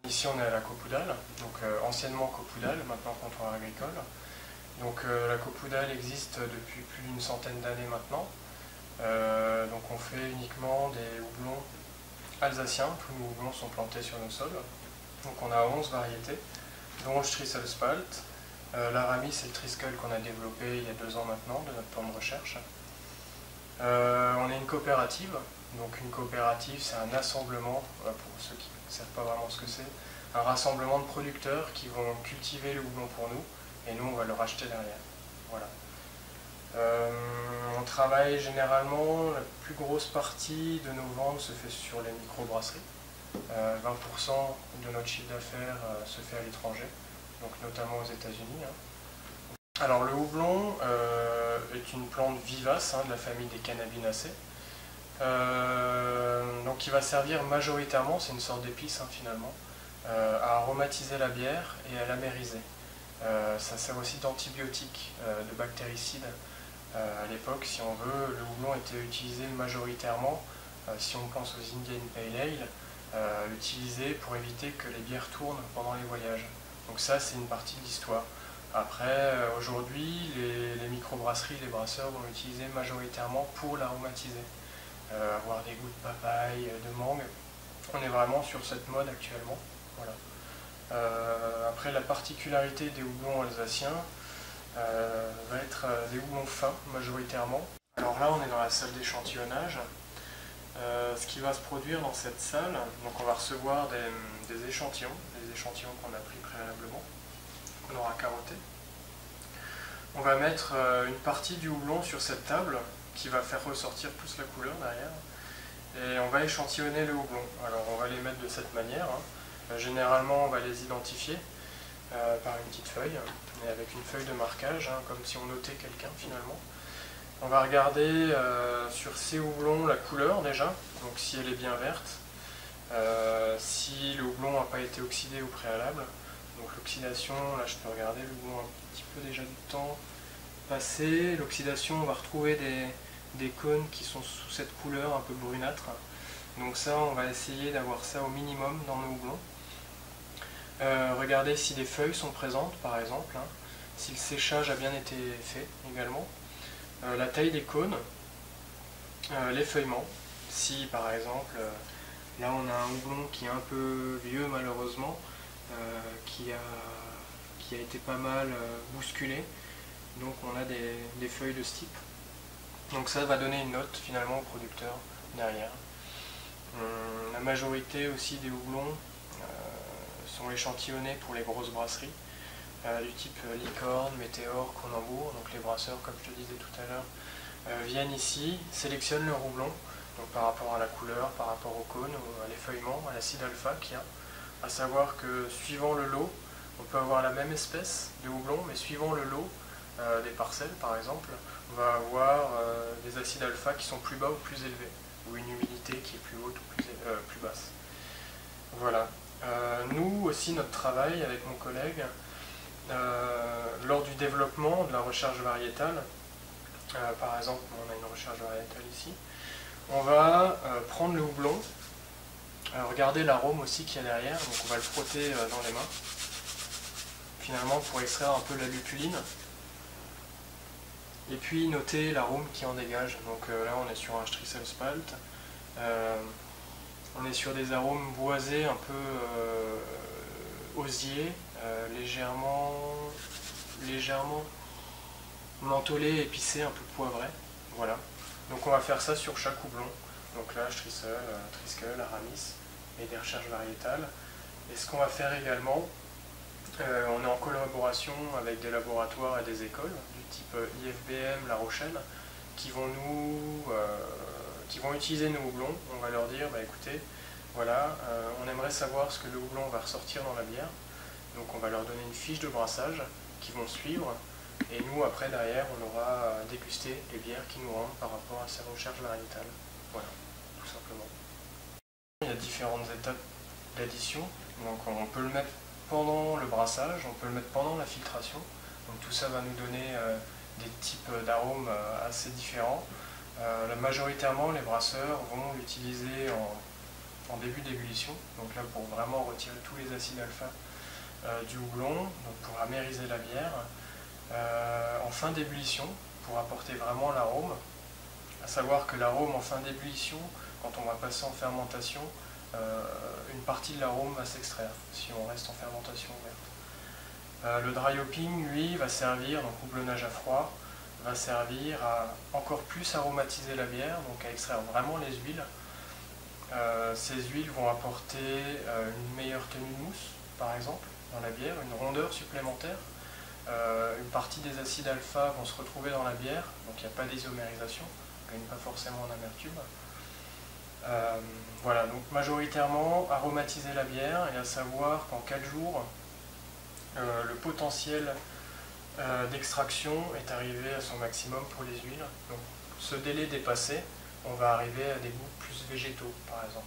Ici on est à la Copoudal, donc anciennement Copoudal, maintenant comptoir agricole. Donc la Copoudal existe depuis plus d'une centaine d'années maintenant. Donc on fait uniquement des houblons alsaciens, tous nos houblons sont plantés sur nos sols. Donc on a 11 variétés, dont le Strisselspalt, l'Aramis et le Triskel qu'on a développé il y a 2 ans maintenant de notre plan de recherche. On est une coopérative, donc une coopérative c'est un assemblement, pour ceux qui ne savent pas vraiment ce que c'est, un rassemblement de producteurs qui vont cultiver le houblon pour nous et nous on va le racheter derrière. Voilà. On travaille généralement, la plus grosse partie de nos ventes se fait sur les microbrasseries. 20% de notre chiffre d'affaires se fait à l'étranger, donc notamment aux États-Unis. Alors le houblon est une plante vivace de la famille des Cannabinacées. Donc il va servir majoritairement, c'est une sorte d'épice finalement, à aromatiser la bière et à l'amériser. Ça sert aussi d'antibiotique, de bactéricide. À l'époque, si on veut, le houblon était utilisé majoritairement, si on pense aux Indian Pale Ale, utilisé pour éviter que les bières tournent pendant les voyages. Donc ça, c'est une partie de l'histoire. Après, aujourd'hui, les microbrasseries, les brasseurs vont l'utiliser majoritairement pour l'aromatiser. Avoir des goûts de papaye, de mangue. On est vraiment sur cette mode actuellement. Voilà. Après, la particularité des houblons alsaciens va être des houblons fins majoritairement. Alors là, on est dans la salle d'échantillonnage. Ce qui va se produire dans cette salle, donc on va recevoir des échantillons qu'on a pris préalablement, qu'on aura carotté. On va mettre une partie du houblon sur cette table qui va faire ressortir plus la couleur derrière. Et on va échantillonner le houblon. Alors on va les mettre de cette manière. Généralement on va les identifier par une petite feuille, et avec une feuille de marquage, comme si on notait quelqu'un finalement. On va regarder sur ces houblons la couleur déjà, donc si elle est bien verte, si le houblon n'a pas été oxydé au préalable. Donc l'oxydation, là je peux regarder le houblon un petit peu déjà du temps passé. L'oxydation, on va retrouver des cônes qui sont sous cette couleur un peu brunâtre. Donc ça, on va essayer d'avoir ça au minimum dans nos houblons. Regardez si des feuilles sont présentes par exemple, si le séchage a bien été fait également. La taille des cônes, l'effeuillement, si par exemple, là on a un houblon qui est un peu vieux malheureusement, qui a été pas mal bousculé, donc on a des feuilles de ce type. Donc ça va donner une note finalement au producteur derrière. La majorité aussi des houblons sont échantillonnés pour les grosses brasseries, du type Licorne, Météor, Kronenbourg. Donc les brasseurs, comme je te disais tout à l'heure, viennent ici, sélectionnent leur houblon, donc par rapport à la couleur, par rapport au cône, à l'effeuillement, à l'acide alpha qu'il y a. À savoir que suivant le lot, on peut avoir la même espèce de houblon, mais suivant le lot des parcelles par exemple, on va avoir des acides alpha qui sont plus bas ou plus élevés, ou une humidité qui est plus haute ou plus basse. Voilà. Nous aussi, notre travail avec mon collègue, lors du développement de la recherche variétale, par exemple, on a une recherche variétale ici, on va prendre le houblon, regarder l'arôme aussi qu'il y a derrière, donc on va le frotter dans les mains, finalement pour extraire un peu la lupuline, et puis noter l'arôme qui en dégage. Donc là on est sur un Strisselspalt, on est sur des arômes boisés, un peu osiers, légèrement mentholés, épicés, un peu poivrés. Voilà. Donc on va faire ça sur chaque houblon. Donc là, Strissel, Triskel, Aramis et des recherches variétales. Et ce qu'on va faire également, on est en collaboration avec des laboratoires et des écoles du type IFBM, La Rochelle, qui vont utiliser nos houblons. On va leur dire, écoutez, voilà, on aimerait savoir ce que le houblon va ressortir dans la bière. Donc on va leur donner une fiche de brassage qui vont suivre. Et nous, après, derrière, on aura dégusté les bières qui nous rendent par rapport à ces recherches variétales. Voilà, tout simplement. Il y a différentes étapes d'addition. Donc on peut le mettre pendant le brassage, on peut le mettre pendant la filtration. Donc tout ça va nous donner des types d'arômes assez différents. Majoritairement, les brasseurs vont l'utiliser en début d'ébullition, donc là pour vraiment retirer tous les acides alpha du houblon, donc pour amériser la bière. En fin d'ébullition, pour apporter vraiment l'arôme, à savoir que l'arôme en fin d'ébullition, quand on va passer en fermentation, une partie de l'arôme va s'extraire si on reste en fermentation ouverte. Le dry hopping, lui, va servir, donc houblonnage à froid, va servir à encore plus aromatiser la bière, donc à extraire vraiment les huiles. Ces huiles vont apporter une meilleure tenue de mousse, par exemple, dans la bière, une rondeur supplémentaire. Une partie des acides alpha vont se retrouver dans la bière, donc il n'y a pas d'isomérisation, on ne gagne pas forcément en amertume. Voilà, donc majoritairement aromatiser la bière, et à savoir qu'en 4 jours, le potentiel d'extraction est arrivé à son maximum pour les huiles. Donc ce délai dépassé, on va arriver à des goûts plus végétaux, par exemple.